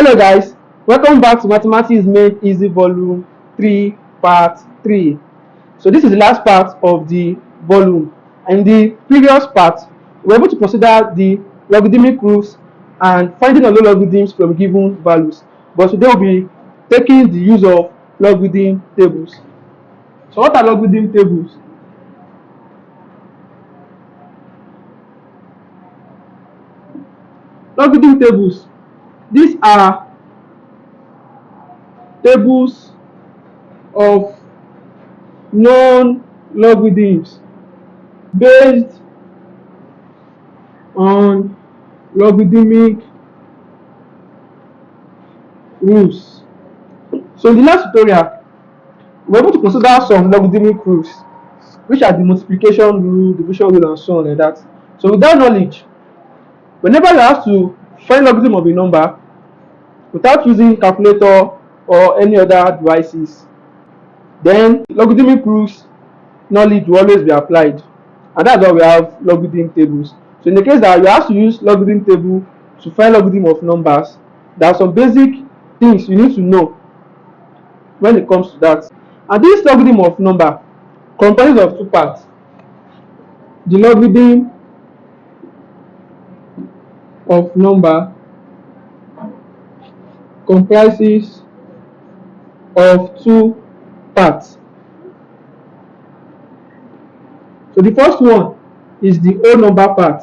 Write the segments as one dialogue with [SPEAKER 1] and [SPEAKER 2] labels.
[SPEAKER 1] Hello guys, welcome back to Mathematics Made Easy Volume 3 Part 3. So this is the last part of the volume. In the previous part, we were able to consider the logarithmic rules and finding the low logarithms from given values. But today we'll be taking the use of logarithm tables. So what are logarithm tables? Logarithm tables. These are tables of known logarithms based on logarithmic rules. So in the last tutorial, we were able to consider some logarithmic rules, which are the multiplication rule, division rule, and so on like that. So with that knowledge, whenever you have to find logarithm of a number without using calculator or any other devices, then logarithmic rules knowledge will always be applied, and that's why we have logarithm tables. So in the case that you have to use logarithm table to find logarithm of numbers, there are some basic things you need to know when it comes to that. And this logarithm of number comprises of two parts. The logarithm of number comprises of two parts. So the first one is the whole number part,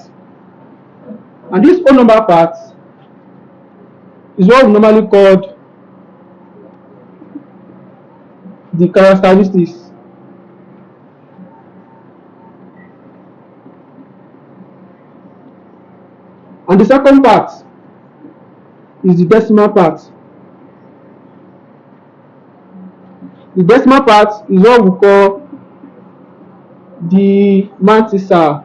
[SPEAKER 1] and this whole number part is what we normally called the characteristics. And the second part is the decimal part. The decimal part is what we call the mantissa.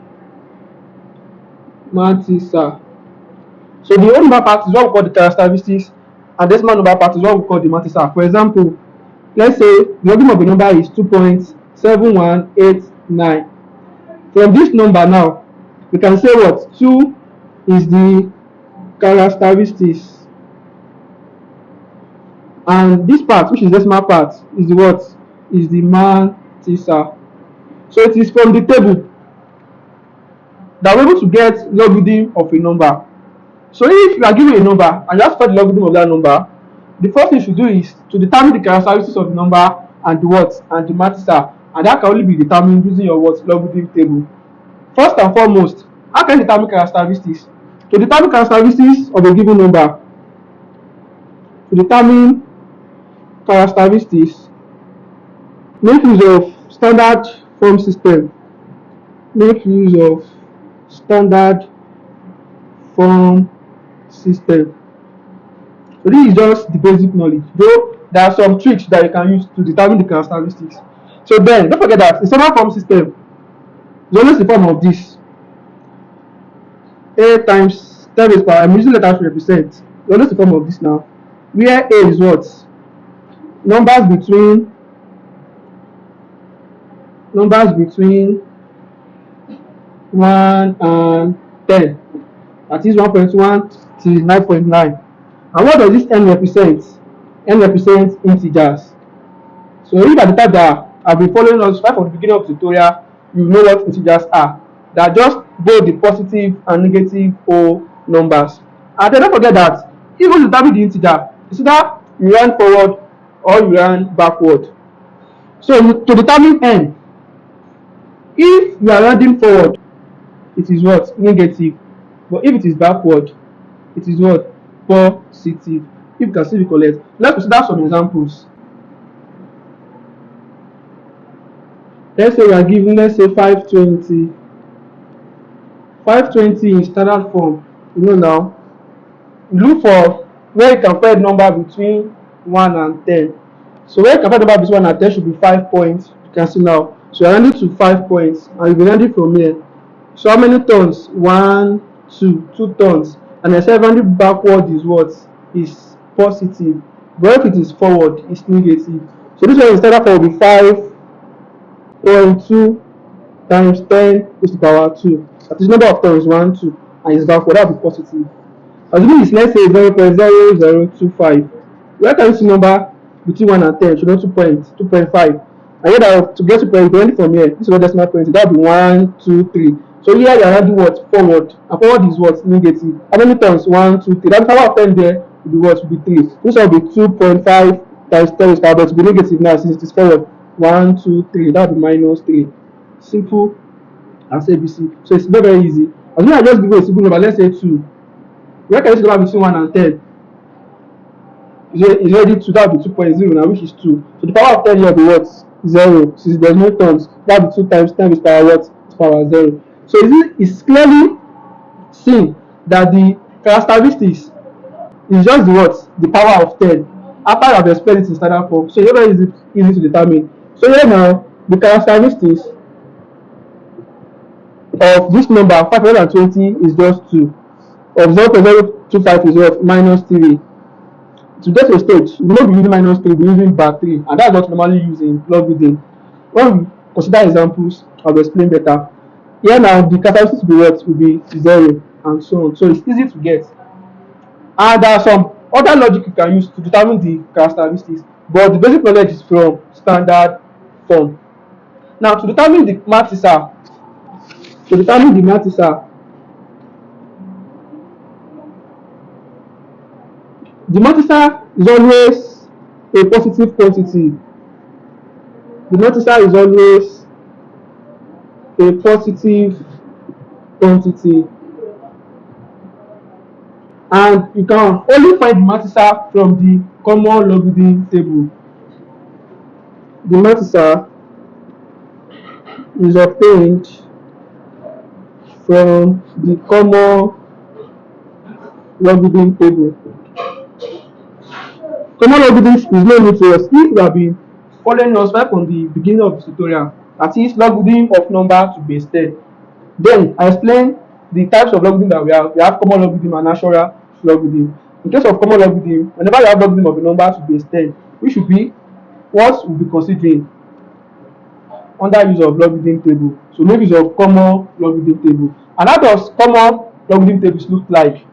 [SPEAKER 1] So the whole number part is what we call the characteristics, and decimal number part is what we call the mantissa. For example, let's say the logarithm of a number is 2.7189. From this number now, we can say what? 2 is the characteristics, and this part, which is decimal part, is the what? Is the mantissa. So it is from the table that we're able to get logarithm of a number. So if you are given a number and you have to find the logarithm of that number, the first thing you should do is to determine the characteristics of the number and the what? And the mantissa, and that can only be determined using your what? Logarithm table. First and foremost, how can you determine characteristics? To determine characteristics of a given number, make use of standard form system. Make use of standard form system. So this is just the basic knowledge, though there are some tricks that you can use to determine the characteristics. So then, don't forget that the standard form system is always the form of this: a times 10 raised power. I'm using letters to represent. It's always the form of this now, where a is what? Numbers between 1 and 10. That is 1.1 to 9.9. And what does this n represent? N represents integers. So if at the type that have been following us right from the beginning of the tutorial, you know what integers are. They are just both the positive and negative whole numbers. And then don't forget that if you determine the integer, it's either you run forward or you run backward. So to determine n, if you are running forward, it is what? Negative. But if it is backward, it is what? Positive. If you can still recollect. Let's consider some examples. Let's say we are given, let's say 520. 520 in standard form. You know now, look for where you can find number between 1 and 10. So where you can find number between 1 and 10 should be 5 points. You can see now. So you're running to 5 points, and you'll be running from here. So how many turns? 1, 2, 2 turns. And I said running backward is what? Is positive. But if it is forward, it's negative. So this one instead of will be 5.2 times 10 to the power 2. That is number of turns 1, 2, and it's backward. That will be positive. Assuming it's, let's say, 0.0025, where can you see number between 1 and 10? Should not 2.5. And yet to get to point only from here, this is what decimal point, that will be 1, 2, 3. So here you are adding what? Forward. And forward is what? Negative. How many times? 1, 2, 3. That power of 10 there will be what? Will be 3. This one will be 2.5 times 10 is power, but it will be negative now since it is forward. 1, 2, 3. That will be minus 3. Simple as ABC. So it's very, very easy. As long as I just give you a simple number, let's say 2. Where can you see the number between 1 and 10? Is already 2, that will be 2.0 now, which is 2. So the power of 10 here will be what? 0. Since there's no terms, that will be 2 times 10 is power what? Is power 0. So it's clearly seen that the characteristics is just the what? The power of 10. After I have explained it in standard form, so it's very easy to determine. So here now, the characteristics of this number 520 is just 2. Of 0.025 is what? Minus 3. To get to a stage, we will not be using minus 3, we'll be using bar 3, and that's what we normally use in logarithm. When we consider examples, I'll explain better. Here now, the characteristics will be what? Will be 0, and so on. So it's easy to get. And there are some other logic you can use to determine the characteristics, but the basic knowledge is from standard form. Now, to determine the matrixer, the matrixer is always a positive quantity. The matrixer is always a positive quantity. And you can only find the matrixer from the common logarithm table. The matrixer is obtained from the common logarithm table. Common logarithm is no new to us. If you have been following us right from the beginning of the tutorial, that is logarithm of number to base 10. Then I explained the types of logarithm that we have. We have common logarithm and natural logarithm. In case of common logarithm, whenever you have logarithm of a number to base 10, which should be what we'll be considering under use of logarithm table. So make use of common logarithm table. And how does common logarithm tables look like?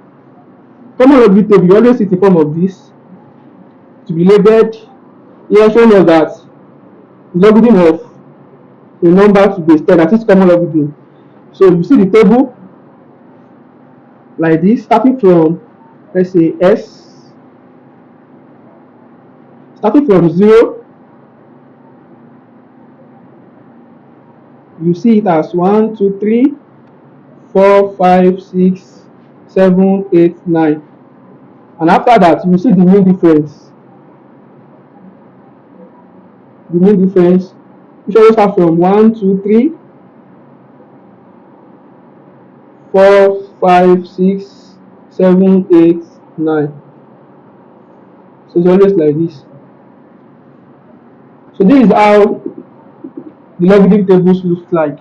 [SPEAKER 1] Common logarithm table, you always see it in form of this, to be labeled here, showing us that the logarithm of a number to base 10, that is common logarithm. So you see the table like this, starting from, let's say, s, starting from 0, you see it as 1, 2, 3, 4, 5, 6, 7, 8, 9. And after that, you see the mean difference. The mean difference, which always start from 1, 2, 3, 4, 5, 6, 7, 8, 9. So it's always like this. So this is how the logarithm tables look like.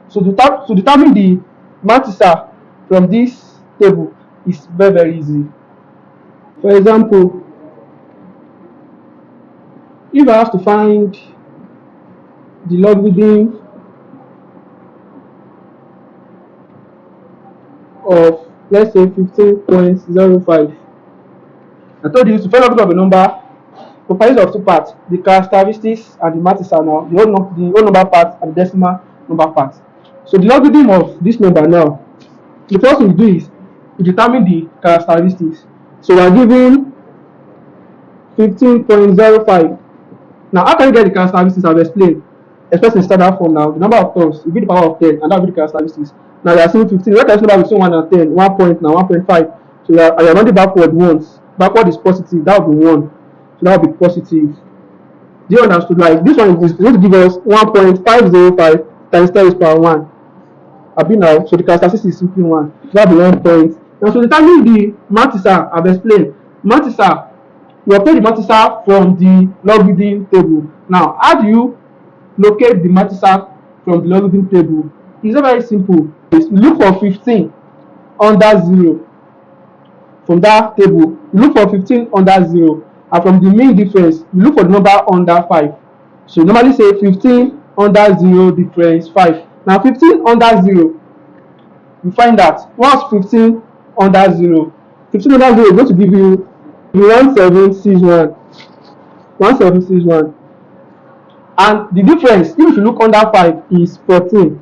[SPEAKER 1] So to determine the matrixer from this table is very, very easy. For example, if I have to find the logarithm of, let's say, 15.05, I told you to find logarithm of a number comprised of two parts, the characteristics and the matrixer now, the whole number part and the decimal number part. So the logarithm of this number now, the first thing we do is to determine the characteristics. So we are given 15.05. Now, how can you get the characteristics? I've explained, especially in standard form now. The number of terms will be the power of 10, and that will be the characteristics. Now, you are seeing 15. Where can you number between 1 and 10? 1 point now, 1.5. So you are running backward once. Backward is positive, that will be 1. So that will be positive. Do you understand? Like this one is going to give us 1.505 times 10 is power 1. Abi now, so the characteristics is simply 1. So that will be 1 point. Now, so determining the matrixer, I've explained. Matrixer, we obtain the matrixer from the logarithm table. Now, how do you locate the matrixer from the logarithm table? It's very simple. You look for 15 under 0 from that table. You look for 15 under 0, and from the mean difference, you look for the number under 5. So you normally say 15 under 0 difference 5. Now 15 under 0, you find that once 15 under 0. 15 under 0 is going to give you 1761. 1761. And the difference, if you look under 5, is 14.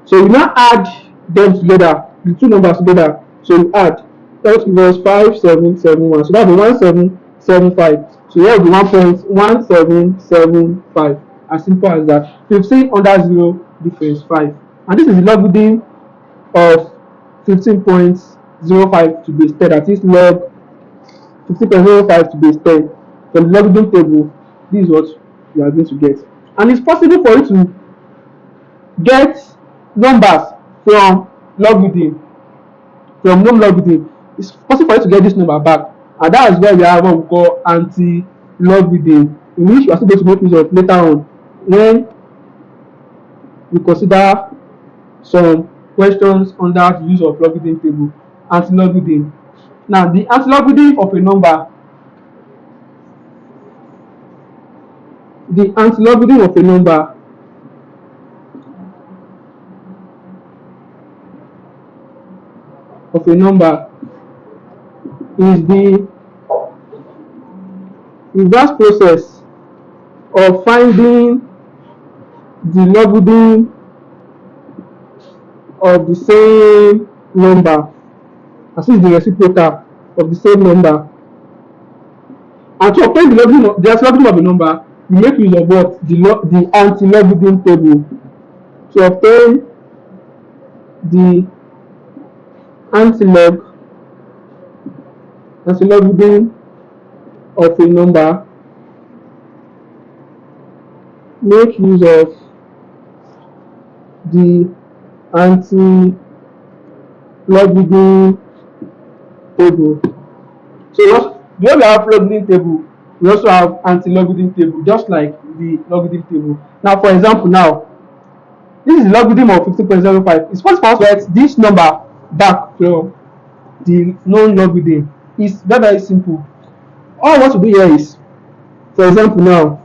[SPEAKER 1] So you now add them together, the two numbers together. So you add, that will give us 5771. So that will be 1775. So here will be 1.1775. As simple as that. 15 under 0 difference 5. And this is the logarithm of 15.05 to base 10. That is log 15.05 to base 10. From the logarithm table, this is what you are going to get. And it's possible for you to get numbers from logarithm, from known logarithm. It's possible for you to get this number back, and that is why we have what we call anti-logarithm, in which you are still going to make use of later on when we consider some questions under the use of logarithm table. Anti-logarithm. Now, the anti-logarithm of a number, the anti-logarithm of a number is the reverse process of finding the logarithm of the same number, as is the reciprocal of the same number. And to obtain the logarithm of a number, we make use of what? The anti-logarithm table. To obtain the anti-logarithm of a number, make use of the anti-logarithm table. So the way we have logarithm table, we also have anti-logarithm table, just like the logarithm table. Now, for example, now this is the logarithm of 15.05. It's possible to get this number back from the known logarithm. It's very, very simple. All I want to do here is, for example, now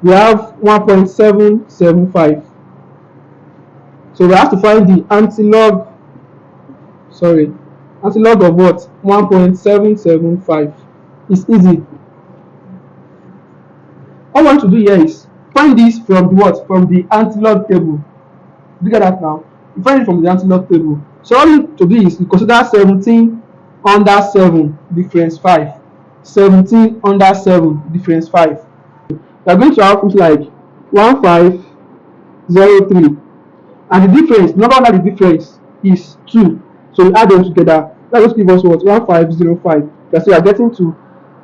[SPEAKER 1] we have 1.775. So we have to find the antilog of what? 1.775. It's easy. All I want to do here is find this from the what? From the antilog table. Look at that now. You find it from the antilog table. So all you need to do is you consider 17 under 7 difference 5. 17 under 7 difference 5. We are going to have things like 1503. And the difference, number under the difference is 2. So we add them together. That will give us what? 1505. So we are getting to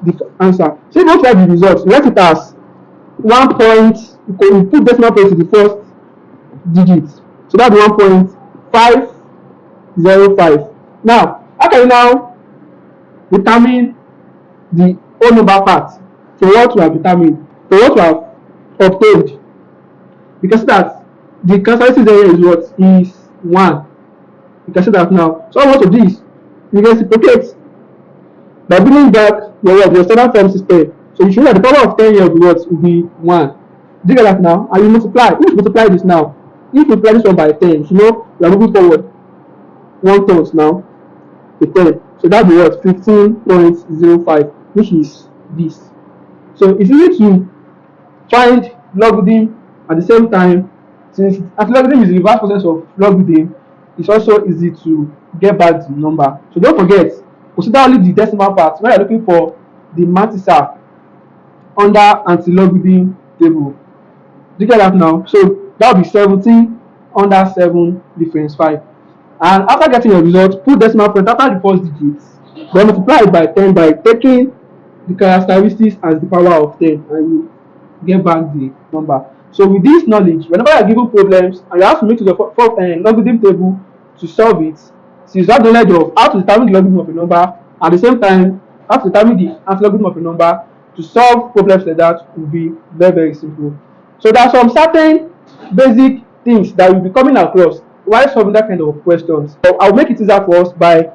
[SPEAKER 1] the answer. So if you want to write the result, write it as 1 point, you put decimal point to the first digit. So that's 1.505. Now, how can you now determine the whole number part for what we have determined, for what we have obtained? Because that the causality area is what? Is 1. You can see that now. So what to do is you reciprocate by bringing back your standard form system. So you show that the power of 10 here will be 1. Do you get that now? And you multiply. If you multiply this now, if you multiply this one by 10, you know you are moving forward 1 times now, a 10. So that will be what? 15.05, which is this. So it's easy to find logarithm at the same time. Since logarithm is the reverse process of logarithm, it's also easy to get back the number. So don't forget, consider only the decimal part when you're looking for the matrica under anti-logarithm table. Do you get that now? So that will be 17 under 7 difference 5. And after getting your result, put decimal point after the first digit, then multiply it by 10 by taking the characteristics as the power of 10, and you get back the number. So with this knowledge, whenever you are given problems and you have to make to the logarithm table to solve it, so you have the knowledge of how to determine the logarithm of a number, at the same time how to determine the anti-logarithm of a number, to solve problems like that will be very, very simple. So there are some certain basic things that you'll be coming across while solving that kind of questions. So I'll make it easier for us by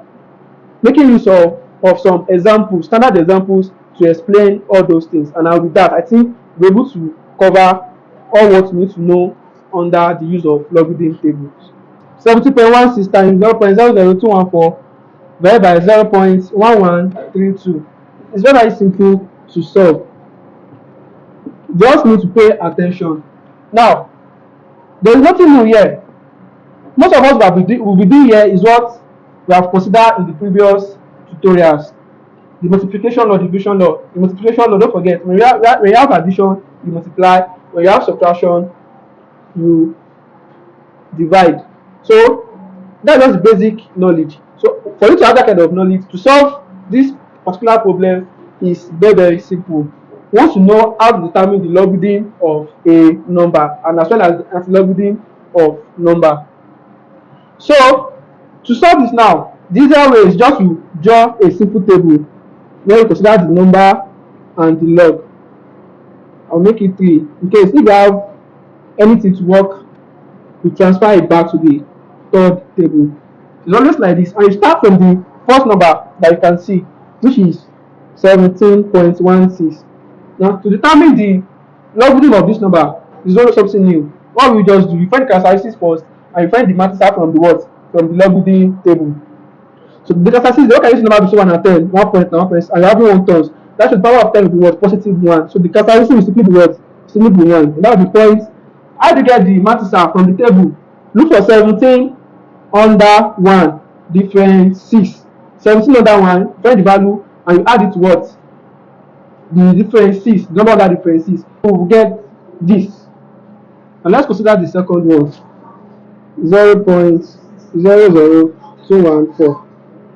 [SPEAKER 1] making use of some examples, standard examples, to explain all those things. And with that, I think we're able to cover all what you need to know under the use of logarithm tables. 70.16 times 0.00214 divided by 0.1132. It's very simple to solve. Just need to pay attention. Now, there is nothing new here. Most of us will be doing here is what we have considered in the previous tutorials. The multiplication law, division law. The multiplication law, don't forget, when you have addition, you multiply. When you have subtraction, you divide. So that's just basic knowledge. So for you to have that kind of knowledge to solve this particular problem is very simple. Once you know how to determine the logarithm of a number and as well as the anti-logarithm of number. So to solve this now, the easier way is just to draw a simple table where you consider the number and the log. I'll make it 3 in case if you have anything to work, you transfer it back to the third table. It's always like this, and you start from the first number that you can see, which is 17.16. Now to determine the logarithm of this number is always something new. What we just do, you find the characteristics first and you find the matrix from the what? From the logarithm table. So the characteristics, what can this number between 1 and 10? 1 point and 1 point, and you have 1 turns. That should the power of 10 will be what? Positive 1. So the characteristic will simply be what? Simply be 1. And that will be point. How do you get the matrix from the table? Look for 17 under 1 different 6. 17 under 1, find the value and you add it to what? The differences, the number of that differences. So we will get this. And let's consider the second one. 0.00214.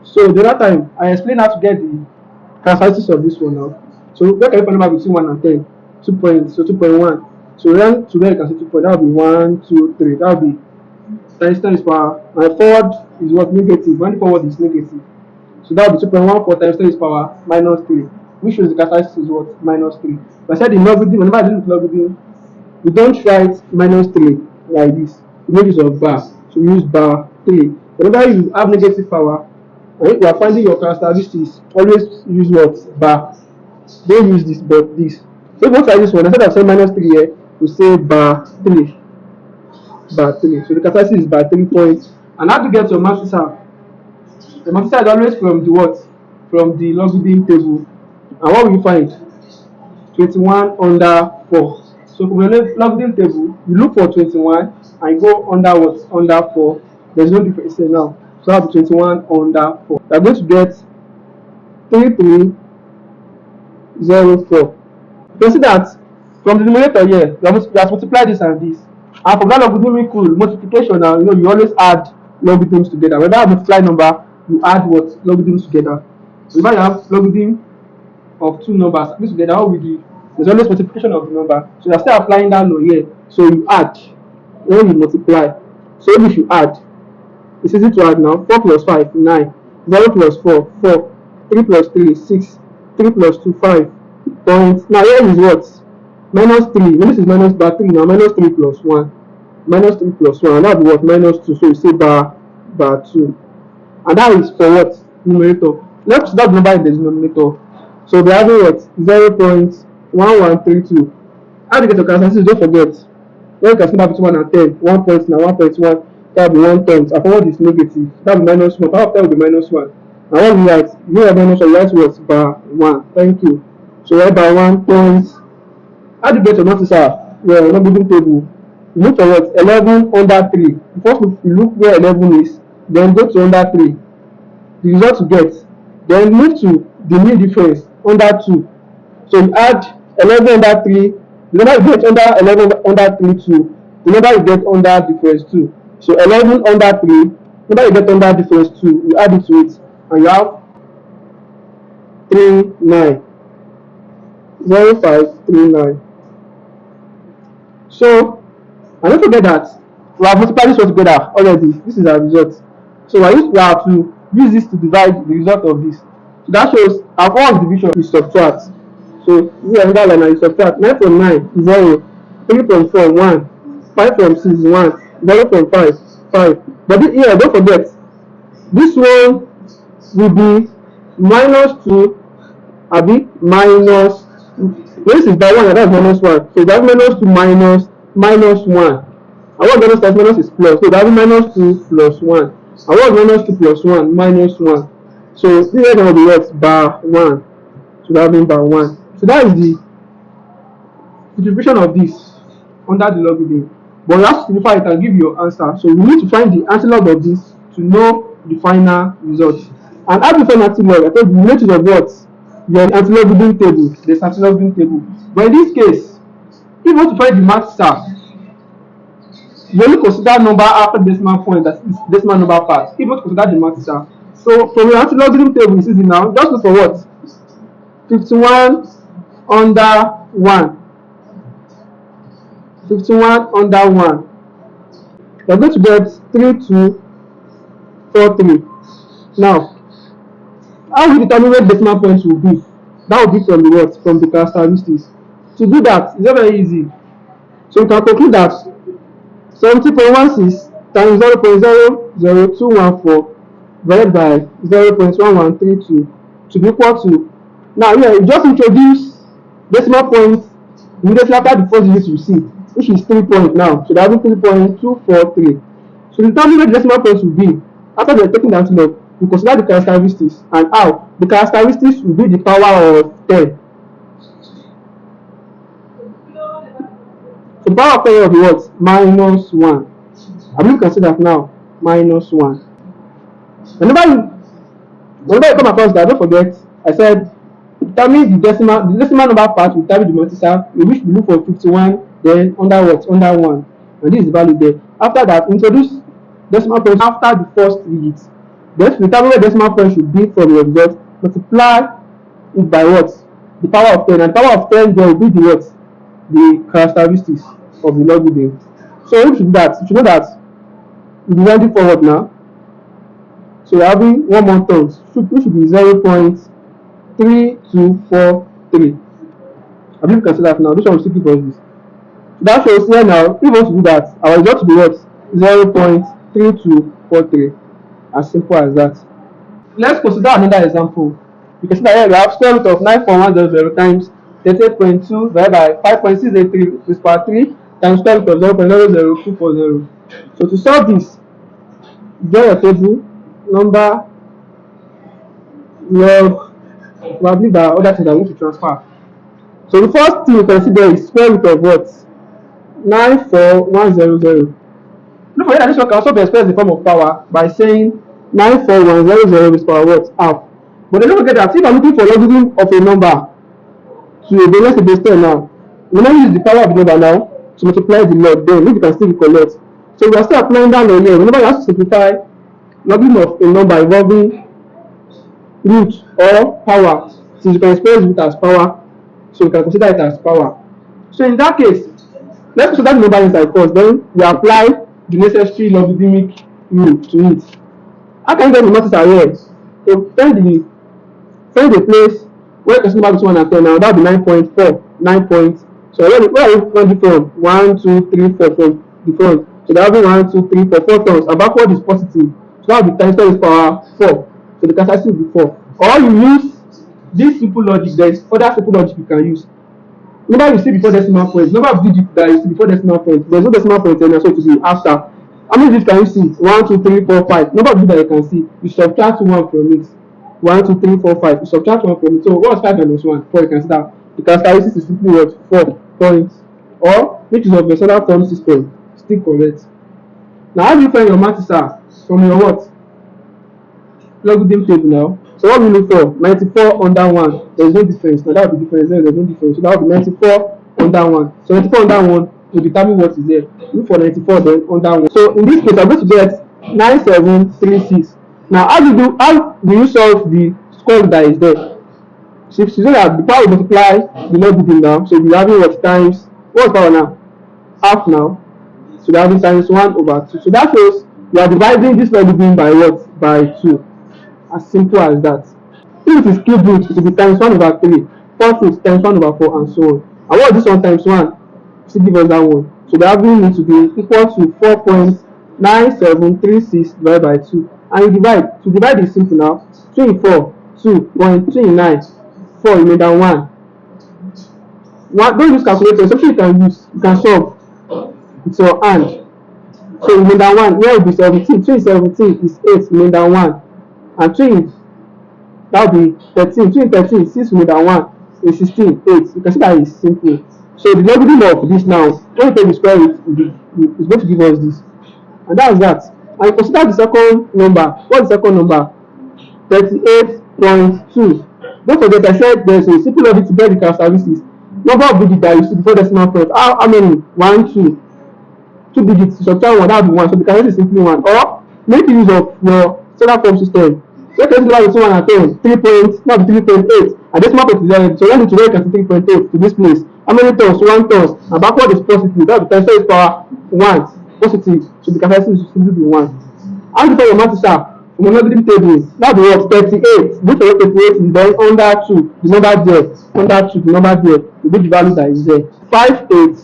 [SPEAKER 1] So the other time I explained how to get the characteristics of this one now. So where can you find number between 1 and 10? 2 points, so 2.1. So then to where you can see 2 points, that will be 1, 2, 3. That will be times 10 is power. My forward is what? Negative. When the forward is negative. So that will be 2.14 times 10 is power minus 3. Which shows the characteristics is what? Minus 3. But I said the logarithm, whenever I do the logarithm, we don't write minus 3 like this. We make use of bar. So we use bar 3. Whenever you have negative power, or you are finding your characteristics, always use what? Bar. Don't use this, but this. So if you want to write this one, instead of saying minus 3 here, we say bar 3. Bar 3. So the characteristic is bar 3 points. And how to get your matrix out? The matrix is always from the what? From the logarithm table. And what will you find? 21 under 4. So from the logarithm table, you look for 21 and go under what? Under 4. There's no difference here now. So that's 21 under 4. We are going to get 3304. You can see that from the numerator here, you have multiplied this and this. And from that logarithmic rule, multiplication now, you always add logarithms together. Whenever you multiply number, you add what? Logarithms together. So if you have logarithm of two numbers this together, what we do? There's always multiplication of the number. So you're still applying that law here. So you add when you multiply. So if you add, it's easy to add now. 4 plus 5, 9. 0 plus 4, 4. 3 plus 3, 6. 3 plus 2, 5. Point. Now here is what? Minus 3. Now this is minus bar 3 now. Minus 3 plus 1. Minus 3 plus 1. And that will be what? Minus 2. So you say bar 2. And that is for what? Numerator. Let's that number in the denominator. So we have what? 0.1132. How do you get your characteristics? Don't forget. When you can split between 1 and 10, 1 point now, 1.1, that will be 1 times. And forward is negative. That will be minus 1. Power of 10 will be minus 1. And what we write? You have minus 1, you write what? Bar 1. Thank you. So write bar 1 points. How do you get your matrix out? Well, logarithm table. You look for what? 11 under 3. First you look where 11 is, then go to under 3. The result you get. Then move to the mean difference under 2. So you add 11 under 3. The number you get under 11 under 3 2. The number you get under difference 2. So 11 under 3. The number you get under difference 2. You add it to it, and you have 39. 0539. So, and don't forget that we have multiplied this one together already. This is our result. So we have to use this to divide the result of this. So that shows our first division is subtract. So this is another line and you subtract. 9 from 9 is 0. 3 from 4 1. 5 from 6 is 1. 0 from 5 5. But here don't forget, this one will be minus 2. Abi minus. This is by 1 and that's minus 1. So that's minus 2 minus 1. And what minus plus minus is plus. So that will be minus 2 plus 1. And what minus 2 plus 1? Minus 1. So this is going to be what? Bar 1. So that will be bar 1. So that is the distribution of this under the logarithm. But you have to simplify it and give your answer. So we need to find the antilog of this to know the final result. And how do you find antilog? I told you, the nature of what? Your antilogarithm table. There's antilogarithm table. But in this case, if you want to find the master, you only consider number after decimal point, that is decimal number part. If you want to consider the master. So from your antilogarithm table, you see it now, just look for what? 51 under 1. 51 under 1. You're going to get 3243. Now, how will you determine where decimal points will be? That will be from the what? From the characteristics. To do that, it's very easy. So you can conclude that 70.16 times 0.00214 divided by 0.1132 to be equal to. Now here, you just introduce decimal points immediately after the first digit you see, which is 3 point now. So that will be 3.243. So determine where the decimal points will be after they are taking the antelope. We consider the characteristics and how the characteristics will be the power of 10. The power of 10 will be what? Minus 1. I believe you can see that now. Minus 1. Whenever you come across that, don't forget, I said determine the decimal number part will determine the multiple, in which we look for 51, then under what? Under 1. And this is the value there. After that, introduce decimal points after the first digit. Then determine where decimal point should be from the result. Multiply it by what? The power of 10. And the power of 10 there will be the what? The characteristics of the logarithm. So if you should do that, you should know that we'll be running forward now. So we're having one more term, which should be 0.3243. I believe you can see that now. This one will still keep us this. So that shows here now, if we want to do that, our result will be what? 0.3243. As simple as that. Let's consider another example. You can see that here we have square root of 94100 times 38.2 divided by 5.683 raised power 3 times square root of 0.00240. So to solve this, draw your table, number, log, probably the other thing that we need to transfer. So the first thing you can see there is square root of what? 94100. Don't forget that this one can also be expressed in the form of power by saying 94100 is power what? Half. But don't forget that if I'm looking for logarithm of a number to a base, let's say base 10 now, we now use the power of the number now to multiply the log, then if you can still recollect. So we are still applying that law here. Whenever you have to simplify logarithm of a number involving root or power, since you can express root as power, so we can consider it as power. So in that case, let's consider the number inside first, then we apply the necessary logarithmic rule to it. How can you get the multiplier here? So find the place where the number between 1 and 10 now, that will be 9.4. 9 points. So where are you from the front? 1, 2, 3, 4 from the front. So that will be 1, 2, 3, 4, 4 terms. And backward is positive. So that will be times 10 is power 4. So the characteristic will be 4. Or you use this simple logic. There is other simple logic you can use. Number you see before decimal point, number of digits that you see before decimal point, there's no decimal point anymore, so it will be after. How many digits can you see? 1, 2, 3, 4, 5. Number of digits that you can see, you subtract 1 from it. 1, 2, 3, 4, 5. You subtract 1 from it. So what's 5 minus 1? 4. You can see that the characteristics is simply what? 4 points. Or which is of the solar form system. Still correct. Now how do you find your multiplier from your what? Logarithm table now. So what we look for? 94 under 1. There is no difference. Now that will be difference. There is no difference. So that will be 94 under 1. So 94 under 1 will determine what is there. Look for 94 then under 1. So in this case, I'm going to get 9736. Now how do you solve the square root that is there? So you know that the power will multiply the logarithm now. So we're having what times, what's power now? Half now. So we're having times 1 over 2. So that shows we are dividing this logarithm by what? By 2. As simple as that. If it is cube root, it will be times 1 over 3. 4 times 1 over 4 and so on. And what is this one times 1? Still give us that one. So the average needs to be equal to 4.9736 divided by 2. And you divide. To divide is simple now. 24, 2.29, 4 remainder 1. Don't use calculator. Something you can use. You can solve with your hand. So remainder 1 here will be 17. 2 in 17 is 8, remainder 1. And 2 in that will be 13. 2 in 13 is 6, remainder 1 is 16, 8. You can see that it's simple. So the logarithm of this now, when you take the square root, it's going to give us this. And that's that. And consider the second number. What's the second number? 38.2. Don't forget I said there's a simple logic to get the characteristics. Number of digits that you see before decimal point. How many? 1, 2. 2 digits. Subtract 1, that will be 1. So the characteristic is simply 1. Or make use of your standard form system. So let's divide between 1 and 10. 3 points, not 3.8. And decimal point is 0. So when you today can see 3.8 to this place. How many tons? 1 tons. And backward is positive. That will be 10 to the power 1. Positive. So the characteristic is simply 1. How do you find your math teacher? From the logarithm table, that will work 38. Which of 38 is then under 2, the number there, under 2, the number there, will be the value that is there. 5, 8,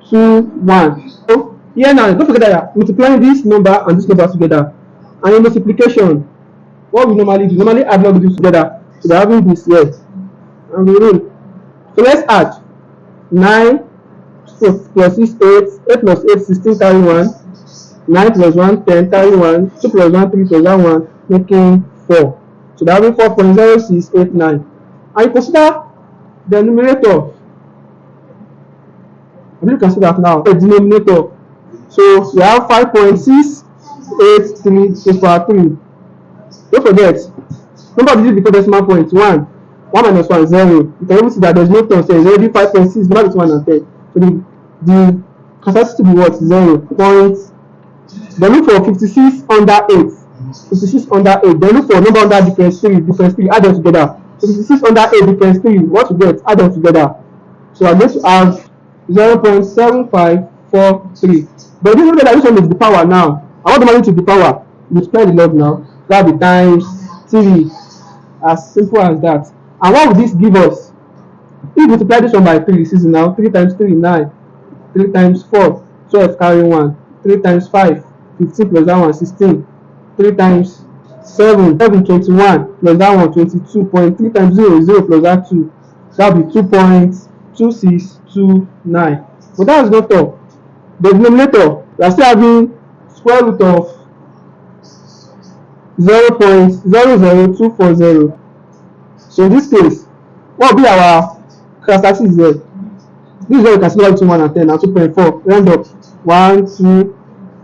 [SPEAKER 1] 2, 1. So here now, don't forget that you are multiplying this number and this number together. And in multiplication, what we normally do, normally add logarithms together. So we are having this here. And we roll. So let's add 9 plus 6, 8, 8 plus 8, 16, carry 1. 9 plus 1, 10, carry 1, 2 plus 1, 3 plus 1, 1, making 4. So that will be 4.0689. And you consider the numerator. I think you can see that now. The denominator. So we have 5.683 over 3. Don't forget, number of digits before decimal point 1. 1 minus 1 is 0. You can even see that there's no turn, so it's already 5.6, not between 1 and 10. So the capacity to be what? 0. Then look for 56 under 8. 56 under 8. Then look for number under difference 3. Difference 3. Add them together. So 56 under 8 difference 3. What you get? Add them together. So I'm going to have 0.7543. But this one is the power now. I want the value to the power. Multiply the log now. That will be times 3. As simple as that. And what will this give us? If you multiply this one by 3, this is now 3 times 3, 9. 3 times 4, 12, carry 1. 3 times 5. 15 plus that one 16. 3 times 7, 21 plus that one 22.3 times 0 is 0 plus that 2. So that will be 2.2629. But that is not all. The denominator, we are still having square root of 0.00240. So in this case, what will be our characteristics here? This is where we can see between 1 and 10 and 2.4. Round up 1, 2,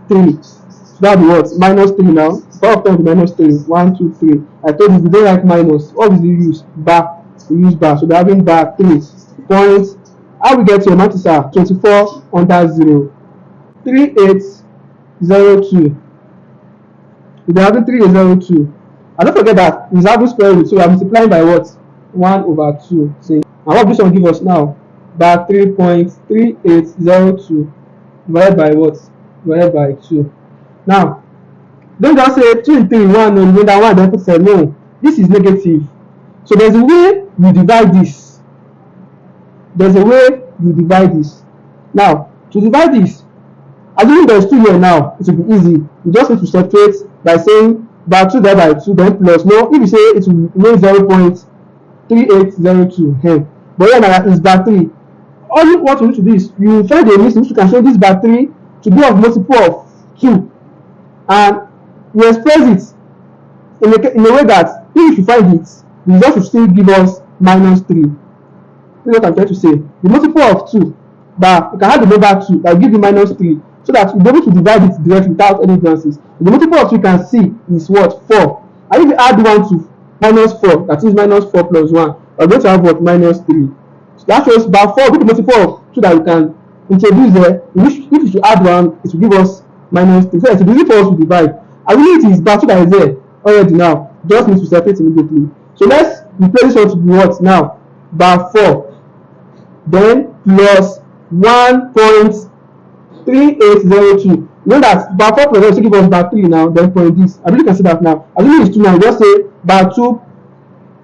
[SPEAKER 1] 3. So that will be what? Minus 3 now. Power of 10 will be minus 3. 1, 2, 3. I told you, if you don't like minus, what will you use? Bar. We use bar. So we are having bar 3. Points. How we get to your math are 24 under 0. 3802. We are having 3802. And don't forget that it's having square root. So we are multiplying by what? 1 over 2. See. And what this one give us now? Bar 3.3802 divided by what? Divided by 2. Now, don't just say 2 in 3, 1, no, remainder 1, then put 7. No, this is negative. So there's a way you divide this. There's a way you divide this. Now, to divide this, assuming there's 2 here now, it will be easy. You just need to separate by saying bar 2 divided by 2, then plus. No, if you say it will remain 0.3802. But here now is bar 3. All what you need to do is you find a means you can show this bar 3 to be of multiple of 2. And you express it in a way that if you find it, the result will still give us minus 3. This is what I'm trying to say. The multiple of 2, but you can have the number 2 that will give you minus 3, so that you'll be able to divide it directly without any differences. The multiple of 2 you can see is what? 4. And if you add 1 to minus 4, that is minus 4 plus 1, we're going to have what? Minus 3. So that shows bar 4 will be the multiple of 2 that you can introduce there. If you should add 1, it will give us minus 3. So it's easy for us to divide. I believe it is bar 2 that is there already now. Just need to separate immediately. So let's replace this one to be what now? Bar 4. Then plus 1.3802. Know that bar 4 plus 0 will give us bar 3 now. Then point this. I really can see that now. I believe it's 2 now. Just say bar 2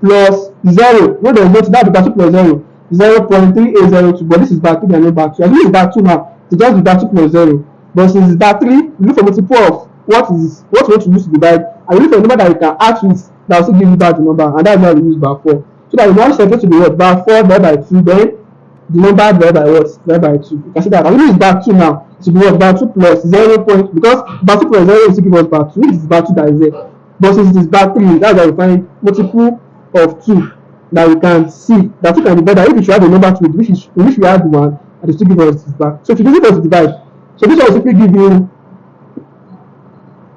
[SPEAKER 1] plus 0. No, there's not. That bar 2 plus 0. 0.3802. But this is bar 3 and not bar 2. I believe it's bar 2 now. So just be bar 2 plus 0. But since it's bar 3, you look for multiple of what we want to use to divide. And you look for a number that you can add to it that will still give you back the number. And that's why we use bar 4. So that we now separate to be what? Bar 4 divided by 2. Then the number divided by what? Divided by 2. You can see that. I believe it's bar 2 now. it will be what bar 2 plus 0 point, because bar 2 plus 0 is equal to bar 2, which is bar 2 that is there. But since it is bar 3, that's why we find multiple of 2 that we can see that 2 can be better if we should add a number to it, which we add 1 and it still give us this bar. So if you use it to divide, so this one will simply give you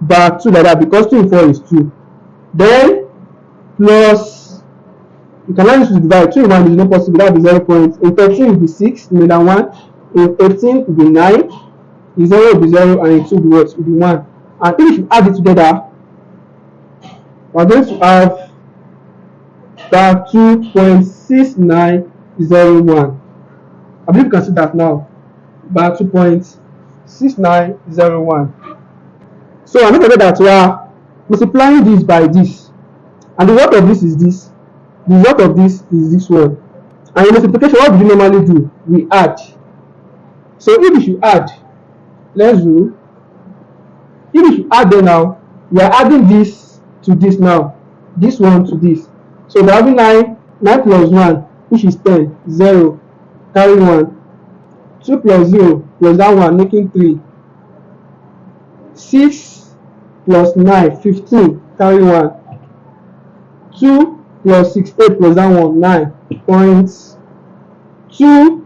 [SPEAKER 1] bar 2 like that, because 2 in 4 is 2. Then plus, you can now use to divide. 2 in 1 is not possible, that will be 0 point. In 13 will be 6, more than 1. In 18 will be 9. In 0 will be 0, and in 2 will be what? Will be 1. And if you add it together, we are going to have bar 2.6901. I believe you can see that now. Bar 2.6901. So I'm not forget that we are multiplying this by this, and the result of this is this. The result of this is this one. And in multiplication, what do we normally do? We add. So if we should add, let's do. If we should add them now, we are adding this to this now. This one to this. So we're having 9 plus 1, which is 10, 0, carry 1. 2 plus 0 plus that 1, making 3. 6 plus 9, 15, carry 1. 2 plus 6, 8 plus that 1, 9.2.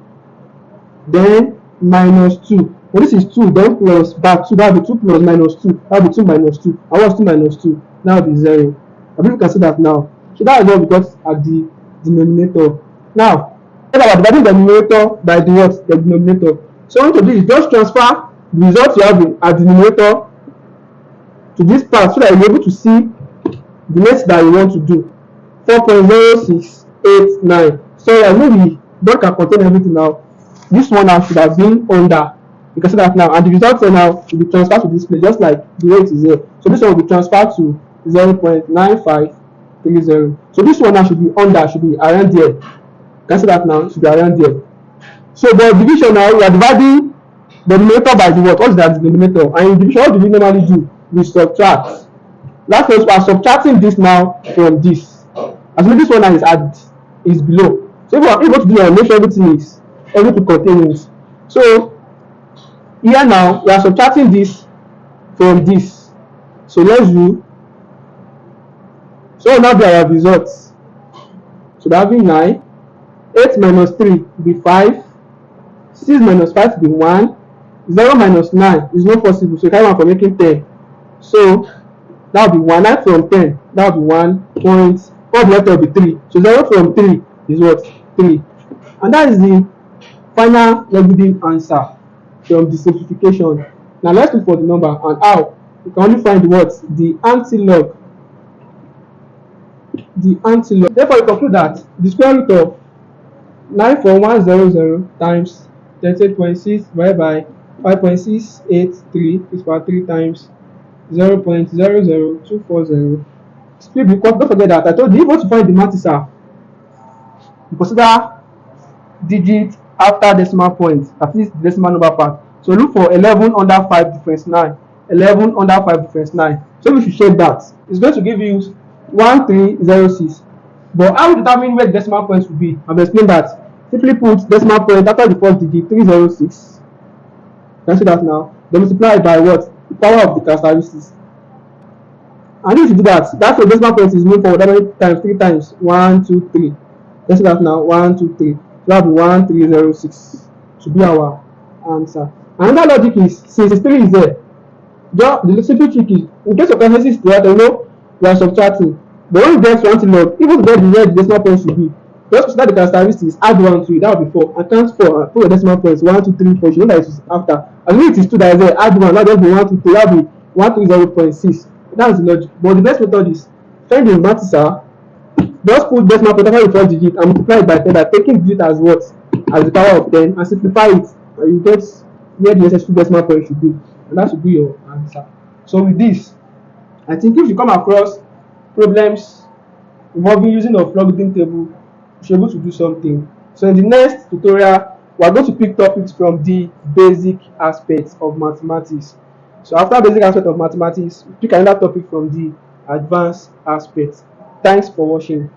[SPEAKER 1] Then minus 2. Well, this is 2, then plus back 2, that will be 2 plus minus 2, that will be 2 minus 2. And what's 2 minus 2? That will be 0. I believe you can see that now. So that is what we got at the denominator. Now, about dividing the numerator by the what? The denominator. So what to do is just transfer the result you have at the denominator to this part, so that you're able to see the next that you want to do. 4.0689. So I know we don't can contain everything now. This one now should have been under. You can see that now, and the result now will be transferred to this place, just like the way it is here. So this one will be transferred to 0.9530. So this one now should be under, should be around there. You can see that now, it should be around there. So the division now, we are dividing the numerator by the what? What is that denominator? And in division, what do we normally do? We subtract. That means we are subtracting this now from this. As well, this one now is below. So if we want to do it, make sure everything is able to contain it. So here now we are subtracting this from this. So let's do. So now there are results. So that will be 9. 8 minus 3 will be 5. 6 minus 5 will be 1. 0 minus 9 is not possible. So you carry 1 for making 10. So that will be 1. 9 from 10. That will be 1 point. What left will be 3. So 0 from 3 is what? 3. And that is the final logarithm answer from the simplification. Now let's look for the number and how. You can only find what? The anti-log. The anti-log. Therefore, you conclude that the square root of 94100 times 38.6 divided by 5.683 is for 3 times 0.00240. Split, because don't forget that I told you, if you want to find the multiple, you consider digit after decimal point, at least the decimal number part. So look for 11 under 5 difference 9. 11 under 5 difference 9. So we should check that. It's going to give you 1306. But how we determine where the decimal points will be? I've explained that. Simply put decimal point after the first digit 306. You can see that now. Then multiply by what? The power of the characteristics. And if you do that, that's what decimal point is moving forward. That many times? 3 times. 1, 2, 3. Let's see that now. 1, 2, 3. So that will be 1306 to be our answer. Another logic is, since 3 is there, the simple trick is, in case of emphasis, you know we are subtracting. But when you get to anti-log, even to get the where the decimal point should be, just consider the characteristics, add 1 to it, that will be 4. And count 4, and put your decimal points 1, 2, 3, 4. You know that it is after. And when it is 2 that is there, add 1, that will be 1, 2, 3, that will be 130.6. That's the logic. But the best method is find the multiple. Just put decimal point after the first digit and multiply it by 10 by taking digit as what? As the power of 10, and simplify it, and you get where the necessary decimal point should be. And that should be your answer. So with this, I think if you come across problems involving using of logarithm table, you should be able to do something. So in the next tutorial, we are going to pick topics from the basic aspects of mathematics. So after basic aspect of mathematics, pick another topic from the advanced aspects. Thanks for watching.